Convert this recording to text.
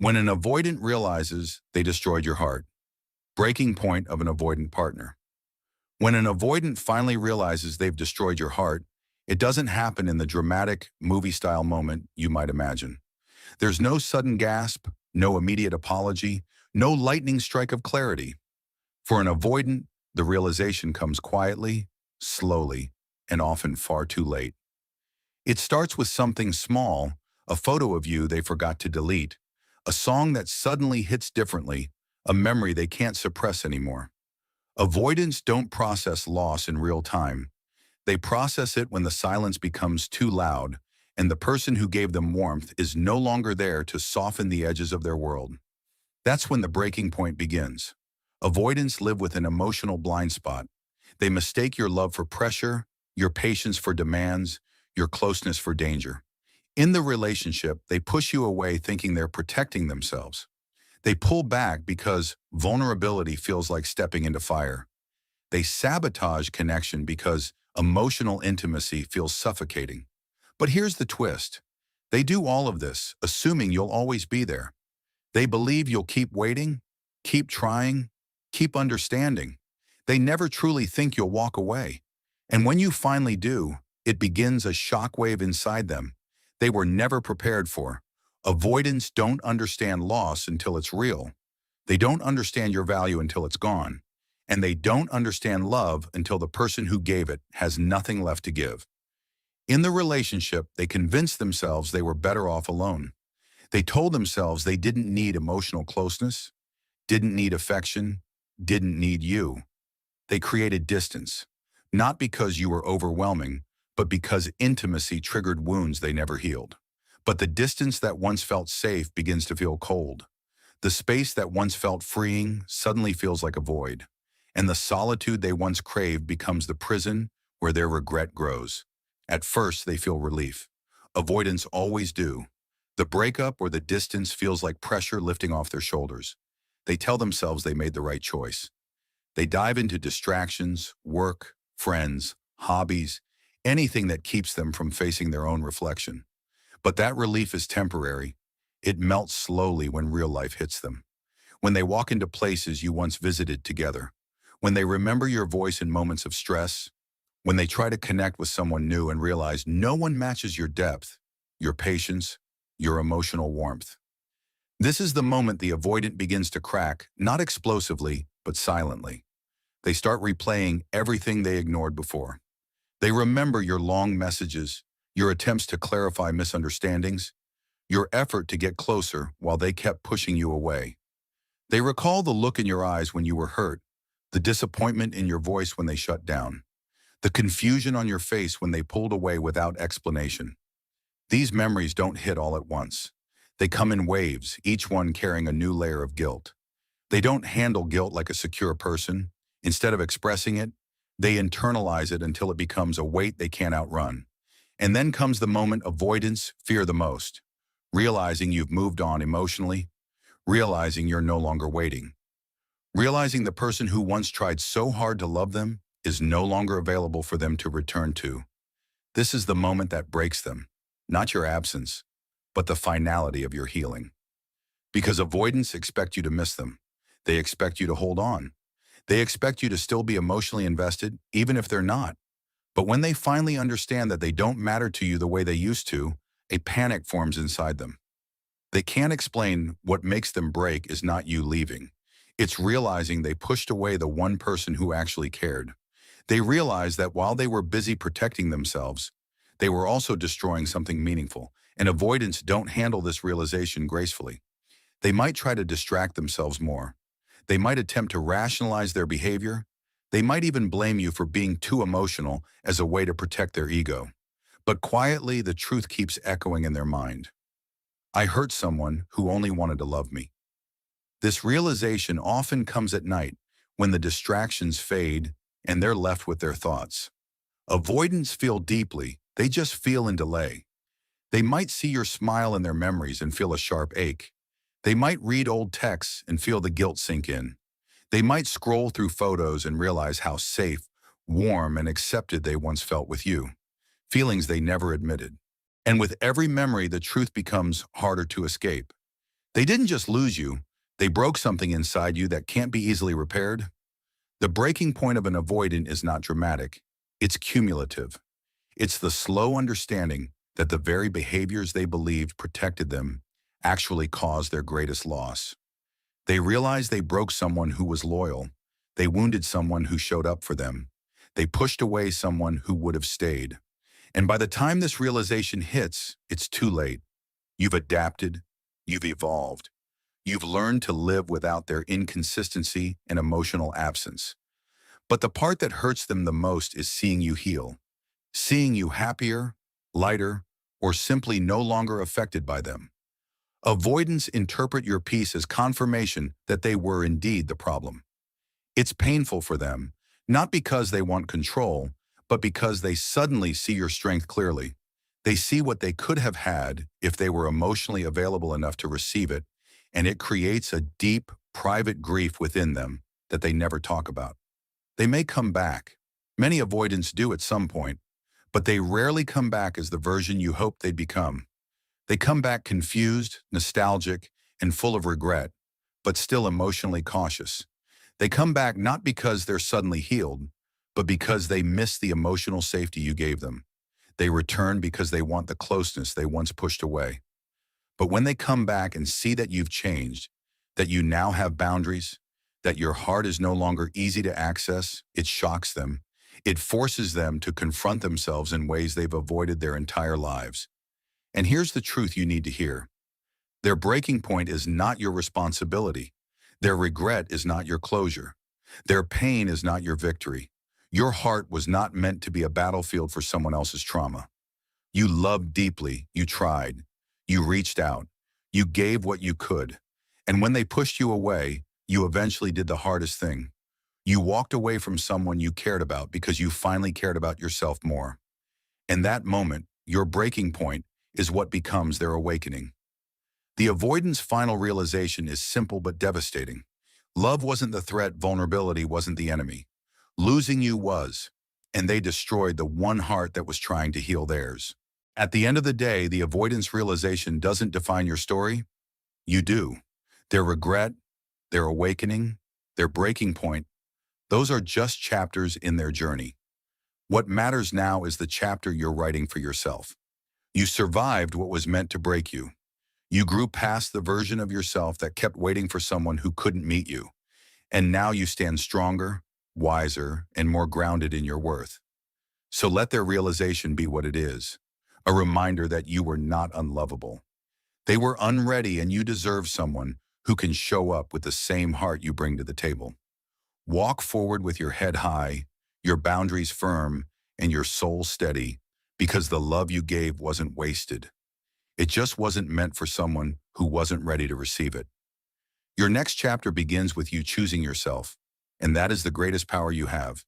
When an avoidant realizes they destroyed your heart. Breaking point of an avoidant partner. When an avoidant finally realizes they've destroyed your heart, it doesn't happen in the dramatic, movie-style moment you might imagine. There's no sudden gasp, no immediate apology, no lightning strike of clarity. For an avoidant, the realization comes quietly, slowly, and often far too late. It starts with something small, a photo of you they forgot to delete, a song that suddenly hits differently, a memory they can't suppress anymore. Avoidants don't process loss in real time. They process it when the silence becomes too loud and the person who gave them warmth is no longer there to soften the edges of their world. That's when the breaking point begins. Avoidants live with an emotional blind spot. They mistake your love for pressure, your patience for demands, your closeness for danger. In the relationship, they push you away thinking they're protecting themselves. They pull back because vulnerability feels like stepping into fire. They sabotage connection because emotional intimacy feels suffocating. But here's the twist. They do all of this, assuming you'll always be there. They believe you'll keep waiting, keep trying, keep understanding. They never truly think you'll walk away. And when you finally do, it begins a shockwave inside them they were never prepared for. Avoidants don't understand loss until it's real. They don't understand your value until it's gone. And they don't understand love until the person who gave it has nothing left to give. In the relationship, they convinced themselves they were better off alone. They told themselves they didn't need emotional closeness, didn't need affection, didn't need you. They created distance, not because you were overwhelming, but because intimacy triggered wounds they never healed. But the distance that once felt safe begins to feel cold. The space that once felt freeing suddenly feels like a void. And the solitude they once craved becomes the prison where their regret grows. At first, they feel relief. Avoidants always do. The breakup or the distance feels like pressure lifting off their shoulders. They tell themselves they made the right choice. They dive into distractions, work, friends, hobbies, anything that keeps them from facing their own reflection. But that relief is temporary. It melts slowly when real life hits them. When they walk into places you once visited together. When they remember your voice in moments of stress. When they try to connect with someone new and realize no one matches your depth, your patience, your emotional warmth. This is the moment the avoidant begins to crack, not explosively, but silently. They start replaying everything they ignored before. They remember your long messages, your attempts to clarify misunderstandings, your effort to get closer while they kept pushing you away. They recall the look in your eyes when you were hurt, the disappointment in your voice when they shut down, the confusion on your face when they pulled away without explanation. These memories don't hit all at once. They come in waves, each one carrying a new layer of guilt. They don't handle guilt like a secure person. Instead of expressing it, they internalize it until it becomes a weight they can't outrun. And then comes the moment avoidants fear the most, realizing you've moved on emotionally, realizing you're no longer waiting, realizing the person who once tried so hard to love them is no longer available for them to return to. This is the moment that breaks them, not your absence, but the finality of your healing. Because avoidants expect you to miss them. They expect you to hold on. They expect you to still be emotionally invested, even if they're not. But when they finally understand that they don't matter to you the way they used to, a panic forms inside them. They can't explain what makes them break is not you leaving. It's realizing they pushed away the one person who actually cared. They realize that while they were busy protecting themselves, they were also destroying something meaningful, and avoidants don't handle this realization gracefully. They might try to distract themselves more. They might attempt to rationalize their behavior. They might even blame you for being too emotional as a way to protect their ego. But quietly, the truth keeps echoing in their mind. I hurt someone who only wanted to love me. This realization often comes at night when the distractions fade and they're left with their thoughts. Avoidants feel deeply, they just feel in delay. They might see your smile in their memories and feel a sharp ache. They might read old texts and feel the guilt sink in. They might scroll through photos and realize how safe, warm, and accepted they once felt with you, feelings they never admitted. And with every memory, the truth becomes harder to escape. They didn't just lose you, they broke something inside you that can't be easily repaired. The breaking point of an avoidant is not dramatic. It's cumulative. It's the slow understanding that the very behaviors they believed protected them actually caused their greatest loss. They realized they broke someone who was loyal. They wounded someone who showed up for them. They pushed away someone who would have stayed. And by the time this realization hits, it's too late. You've adapted. You've evolved. You've learned to live without their inconsistency and emotional absence. But the part that hurts them the most is seeing you heal, seeing you happier, lighter, or simply no longer affected by them. Avoidants interpret your peace as confirmation that they were indeed the problem. It's painful for them, not because they want control, but because they suddenly see your strength clearly. They see what they could have had if they were emotionally available enough to receive it, and it creates a deep, private grief within them that they never talk about. They may come back. Many avoidants do at some point, but they rarely come back as the version you hoped they'd become. They come back confused, nostalgic, and full of regret, but still emotionally cautious. They come back not because they're suddenly healed, but because they miss the emotional safety you gave them. They return because they want the closeness they once pushed away. But when they come back and see that you've changed, that you now have boundaries, that your heart is no longer easy to access, it shocks them. It forces them to confront themselves in ways they've avoided their entire lives. And here's the truth you need to hear. Their breaking point is not your responsibility. Their regret is not your closure. Their pain is not your victory. Your heart was not meant to be a battlefield for someone else's trauma. You loved deeply, you tried, you reached out, you gave what you could. And when they pushed you away, you eventually did the hardest thing. You walked away from someone you cared about because you finally cared about yourself more. And that moment, your breaking point, is what becomes their awakening. The avoidant's final realization is simple but devastating. Love wasn't the threat, vulnerability wasn't the enemy. Losing you was, and they destroyed the one heart that was trying to heal theirs. At the end of the day, the avoidance realization doesn't define your story. You do. Their regret, their awakening, their breaking point, those are just chapters in their journey. What matters now is the chapter you're writing for yourself. You survived what was meant to break you. You grew past the version of yourself that kept waiting for someone who couldn't meet you. And now you stand stronger, wiser, and more grounded in your worth. So let their realization be what it is, a reminder that you were not unlovable. They were unready, and you deserve someone who can show up with the same heart you bring to the table. Walk forward with your head high, your boundaries firm, and your soul steady, because the love you gave wasn't wasted. It just wasn't meant for someone who wasn't ready to receive it. Your next chapter begins with you choosing yourself, and that is the greatest power you have.